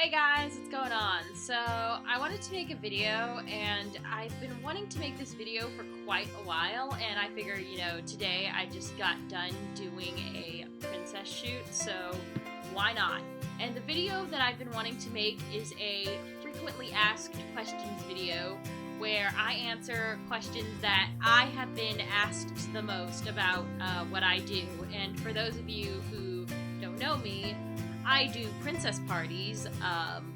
Hey guys, what's going on? So, I wanted to make a video, and I've been wanting to make this video for quite a while, and I figured, today I just got done doing a princess shoot, so why not? And the video that I've been wanting to make is a frequently asked questions video, where I answer questions that I have been asked the most about what I do. And for those of you who don't know me, I do princess parties,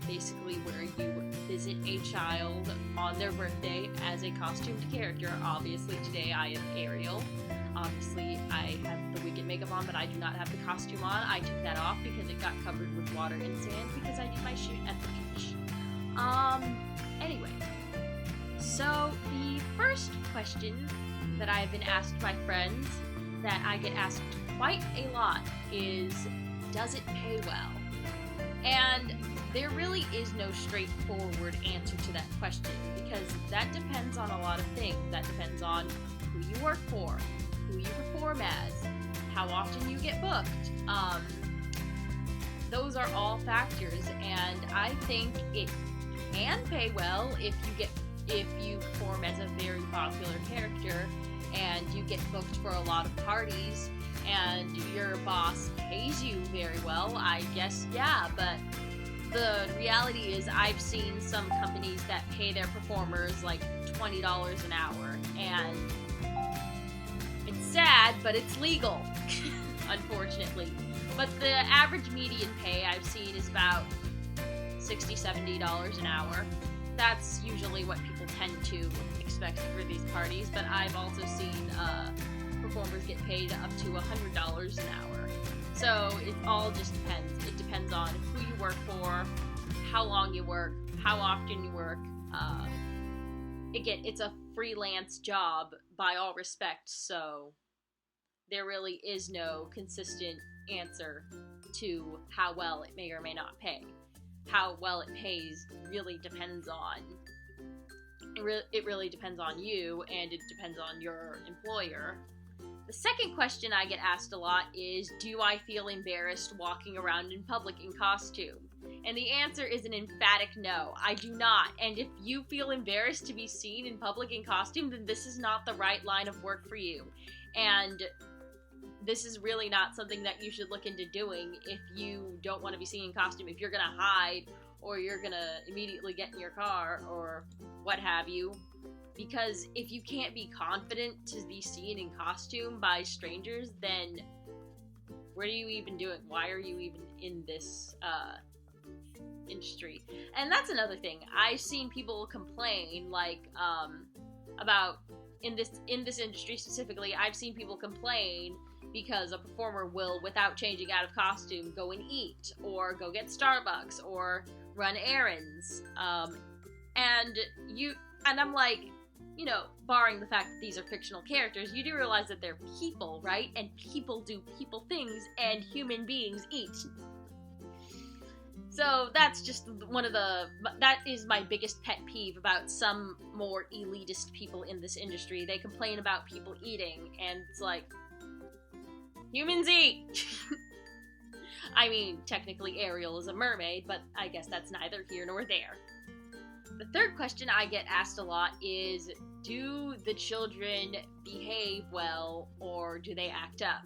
basically where you visit a child on their birthday as a costumed character. Obviously, today I am Ariel. Obviously, I have the wig and makeup on, but I do not have the costume on. I took that off because it got covered with water and sand because I did my shoot at the beach. Anyway, so the first question that I've been asked by friends, that I get asked quite a lot, is, does it pay well? And there really is no straightforward answer to that question, because that depends on a lot of things. That depends on who you work for, who you perform as, how often you get booked. Those are all factors, and I think it can pay well if you perform as a very popular character and you get booked for a lot of parties and your boss pays you very well. I guess, yeah, but the reality is I've seen some companies that pay their performers like $20 an hour, and it's sad, but it's legal, unfortunately. But the average median pay I've seen is about $60, $70 an hour. That's usually what people tend to expect for these parties, but I've also seen performers get paid up to $100 an hour. So it all just depends. It depends on who you work for, how long you work, how often you work. Again, it's a freelance job by all respects, so there really is no consistent answer to how well it may or may not pay. How well it pays really depends on it really depends on you, and it depends on your employer. The second question I get asked a lot is, do I feel embarrassed walking around in public in costume? And the answer is an emphatic no. I do not. And if you feel embarrassed to be seen in public in costume, then this is not the right line of work for you. And this is really not something that you should look into doing if you don't want to be seen in costume. If you're going to hide, or you're going to immediately get in your car, or what have you. Because if you can't be confident to be seen in costume by strangers, then what are you even doing? Why are you even in this industry? And that's another thing. I've seen people complain, like, about, in this industry specifically, I've seen people complain because a performer will, without changing out of costume, go and eat, or go get Starbucks, or run errands. And I'm like, barring the fact that these are fictional characters, you do realize that they're people, right? And people do people things, and human beings eat. So that's just that is my biggest pet peeve about some more elitist people in this industry. They complain about people eating, and it's like, humans eat! I mean, technically Ariel is a mermaid, but I guess that's neither here nor there. The third question I get asked a lot is, do the children behave well, or do they act up?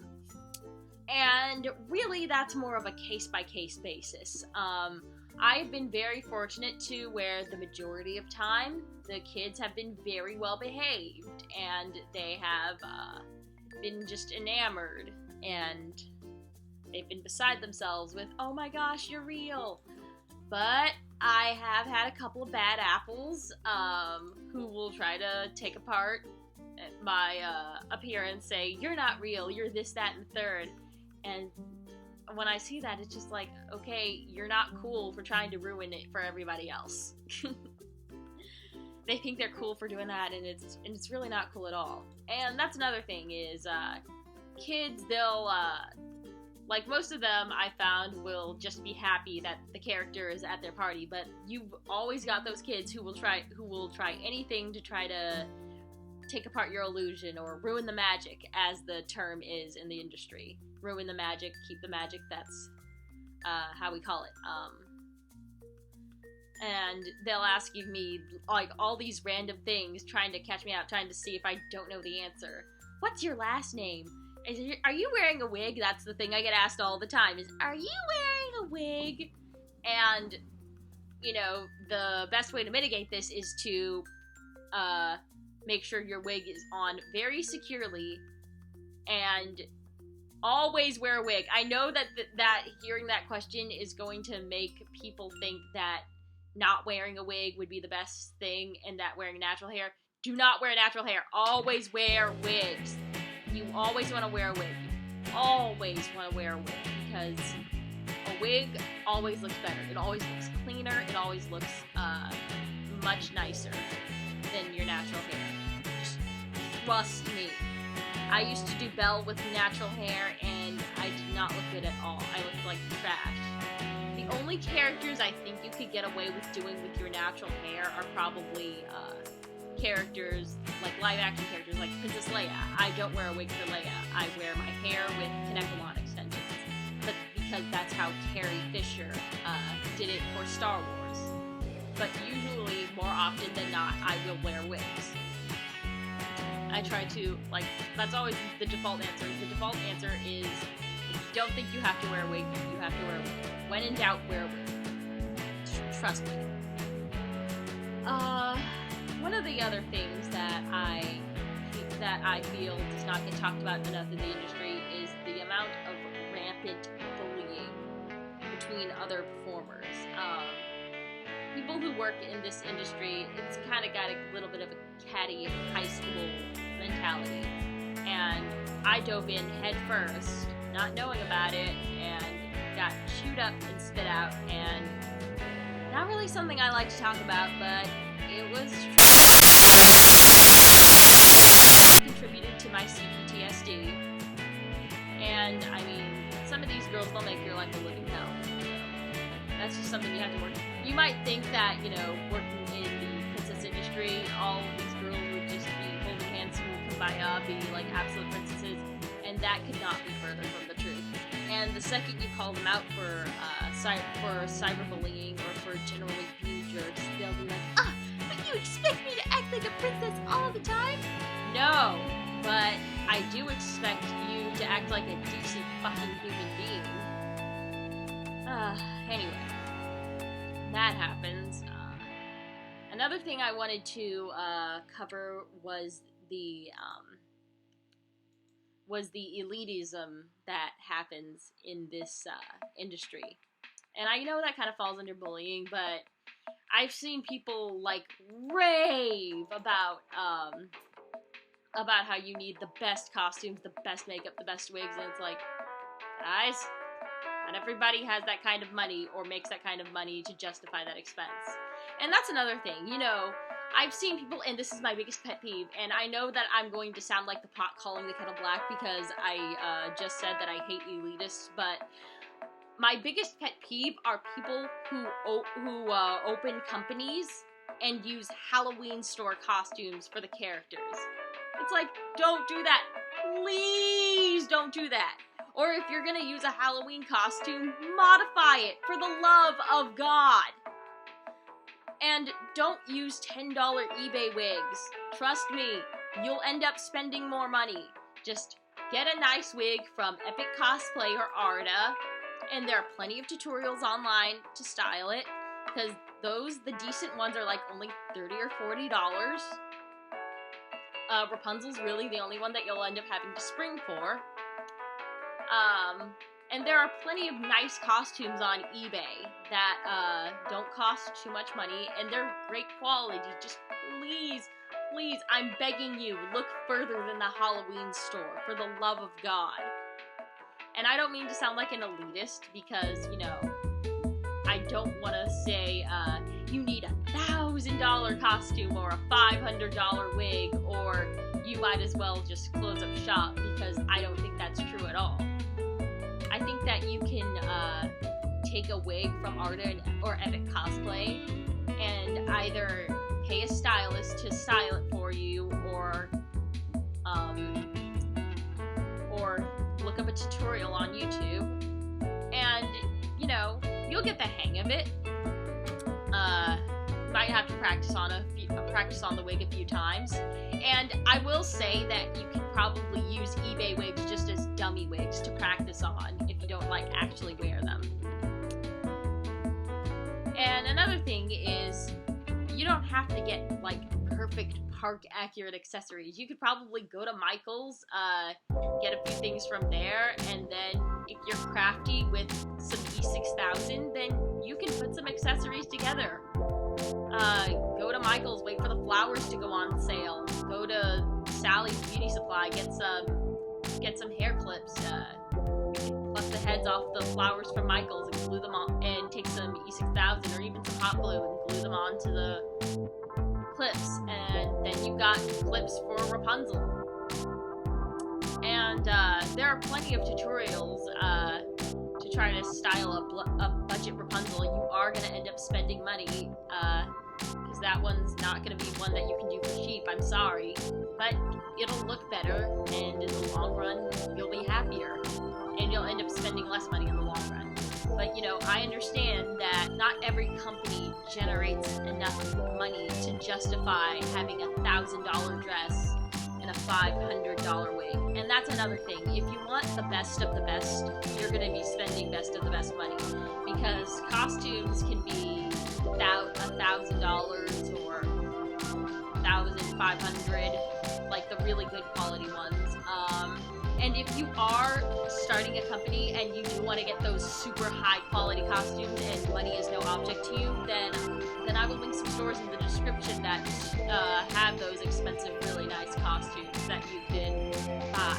And really, that's more of a case-by-case basis. I've been very fortunate to where the majority of time, the kids have been very well behaved, and they have been just enamored, and they've been beside themselves with, oh my gosh, you're real. But I have had a couple of bad apples who will try to take apart my appearance, say, you're not real, you're this, that, and the third. And when I see that, it's just like, okay, you're not cool for trying to ruin it for everybody else. They think they're cool for doing that, and it's really not cool at all. And that's another thing is, kids, they'll, like, most of them, I found, will just be happy that the character is at their party, but you've always got those kids who will try anything to try to take apart your illusion, or ruin the magic, as the term is in the industry. Ruin the magic, keep the magic, that's how we call it. and they'll ask me, like, all these random things, trying to catch me out, trying to see if I don't know the answer. What's your last name? Are you wearing a wig? That's the thing I get asked all the time, is, are you wearing a wig? And, you know, the best way to mitigate this is to make sure your wig is on very securely, and always wear a wig. I know that that hearing that question is going to make people think that not wearing a wig would be the best thing, and that wearing natural hair. Do not wear natural hair. Always wear wigs. You always want to wear a wig. You always want to wear a wig, because a wig always looks better. It always looks cleaner. It always looks much nicer than your natural hair. Just trust me. I used to do Belle with natural hair, and I did not look good at all. I looked like trash. The only characters I think you could get away with doing with your natural hair are probably characters, like live-action characters, like Princess Leia. I don't wear a wig for Leia. I wear my hair with Connect-A-Lot extensions. But because that's how Carrie Fisher did it for Star Wars. But usually, more often than not, I will wear wigs. I try to, like, that's always the default answer. The default answer is, if you don't think you have to wear a wig, you have to wear a wig. When in doubt, wear a wig. Trust me. One of the other things that I feel does not get talked about enough in the industry is the amount of rampant bullying between other performers. People who work in this industry, it's kind of got a little bit of a catty high school mentality, and I dove in head first, not knowing about it, and got chewed up and spit out, and not really something I like to talk about, but it was contributed to my CPTSD, and I mean, some of these girls will make your life a living hell. That's just something you have to work. You might think that, you know, working in the princess industry, all of these girls would just be holding hands from kumbaya, be like absolute princesses, and that could not be further from the truth. And the second you call them out for cyberbullying or for generally being jerks, they'll be like, ah, but you expect me to act like a princess all the time? No, but I do expect you to act like a decent fucking human being. Anyway, that happens. Another thing I wanted to cover was the elitism that happens in this industry. And I know that kind of falls under bullying, but I've seen people, like, rave about how you need the best costumes, the best makeup, the best wigs, and it's like, guys, not everybody has that kind of money or makes that kind of money to justify that expense. And that's another thing, you know, I've seen people, and this is my biggest pet peeve, and I know that I'm going to sound like the pot calling the kettle black because I just said that I hate elitists, but my biggest pet peeve are people who open companies and use Halloween store costumes for the characters. It's like, don't do that. Please don't do that. Or if you're gonna use a Halloween costume, modify it for the love of God. And don't use $10 eBay wigs. Trust me, you'll end up spending more money. Just get a nice wig from Epic Cosplay or Arda, and there are plenty of tutorials online to style it, because the decent ones are like only $30 or $40. Rapunzel's really the only one that you'll end up having to spring for. And there are plenty of nice costumes on eBay that don't cost too much money, and they're great quality. Just please, I'm begging you, look further than the Halloween store, for the love of God. And I don't mean to sound like an elitist, because, you know, I don't want to say, you need $1,000 costume or a $500 wig, or you might as well just close up shop, because I don't think that's true at all. I think that you can take a wig from Arda or Epic Cosplay and either pay a stylist to style it for you, or look up a tutorial on YouTube, and, you know, you'll get the hang of it. might have to practice on the wig a few times. And I will say that you can probably use eBay wigs just as dummy wigs to practice on if you don't like actually wear them. And another thing is, you don't have to get like perfect park accurate accessories. You could probably go to Michael's, get a few things from there, and then if you're crafty with some E6000, then you can put some accessories together. Go to Michael's, wait for the flowers to go on sale. Go to Sally's Beauty Supply, get some hair clips. Pluck the heads off the flowers from Michael's and glue them on, and take some E6000 or even some hot glue and glue them onto the clips, and then you've got clips for Rapunzel. And there are plenty of tutorials to try to style a budget Rapunzel. You are going to end up spending money, because that one's not going to be one that you can do for cheap, I'm sorry, but it'll look better, and in the long run, you'll be happier, and you'll end up spending less money in the long run. But, you know, I understand that not every company generates enough money to justify having a $1,000 dress and a $500 wig. And that's another thing. If you want the best of the best, you're going to be spending best of the best money. Because costumes can be about $1,000 or $1,500, like the really good quality ones. And if you are starting a company and you do want to get those super high quality costumes and money is no object to you, then I will link some stores in the description that have those expensive, really nice costumes that you can buy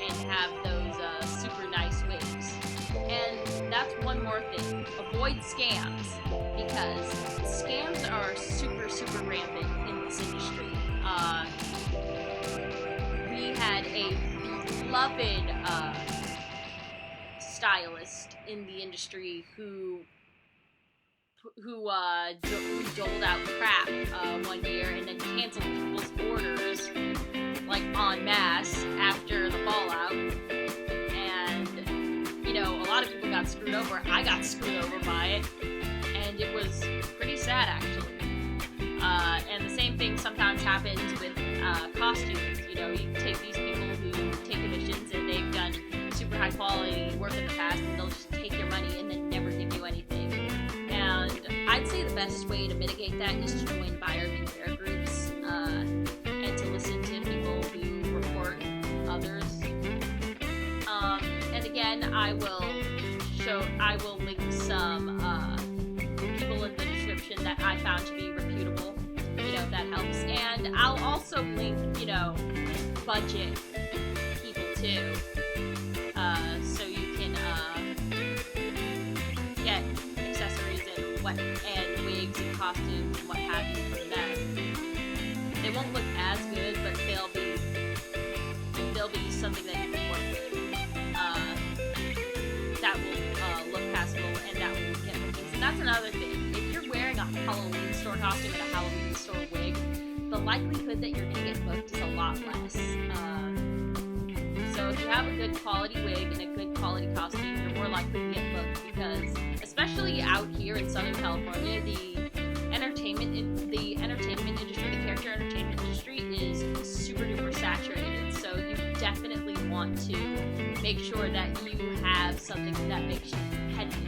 and have those super nice wigs. And that's one more thing. Avoid scams, because scams are super, super rampant in this industry. We had a beloved stylist in the industry who doled out crap one year and then canceled people's orders like en masse after the fallout. And you know, a lot of people got screwed over. I got screwed over by it, and it was pretty sad actually. And the same thing sometimes happens with costumes. You know, you take these people who take commissions and they've done super high quality work in the past, and they'll just take your money and then never give you anything. And I'd say the best way to mitigate that is to join buyer beware groups, and to listen to people who report others. And again, I will link some people in the description that I found to be reputable. You know, that helps. And I'll also link, you know, budget people too, so you can get accessories and wigs and costumes and what have you from them. They won't look as good, but they'll be something that you can work with. That will look passable and that will get bookings. And that's another thing. If you're wearing a Halloween store costume and a Halloween store wig, the likelihood that you're going to get booked is a lot less. So if you have a good quality wig and a good quality costume, you're more likely to get booked, because especially out here in Southern California, the entertainment industry, the character entertainment industry is super duper saturated. So you definitely want to make sure that you have something that makes you competitive.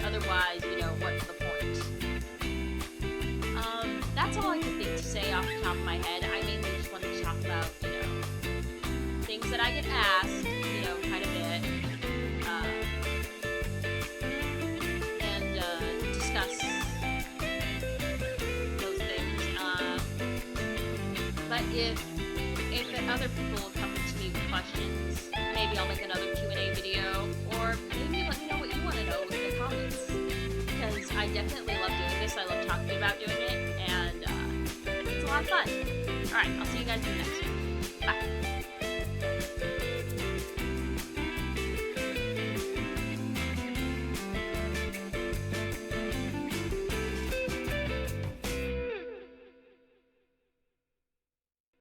Otherwise, you know, what's the point? That's all I can think to say off the top of my head. I mainly just wanted to talk about, you know, things that I get asked, you know, quite a bit, and discuss those things. But if other people will come to me with questions, maybe I'll make another Q&A video, or maybe let me know what you want to know in the comments, because I definitely love doing this. I love talking about doing it, and it's a lot of fun. Alright, I'll see you guys in the next one. Bye.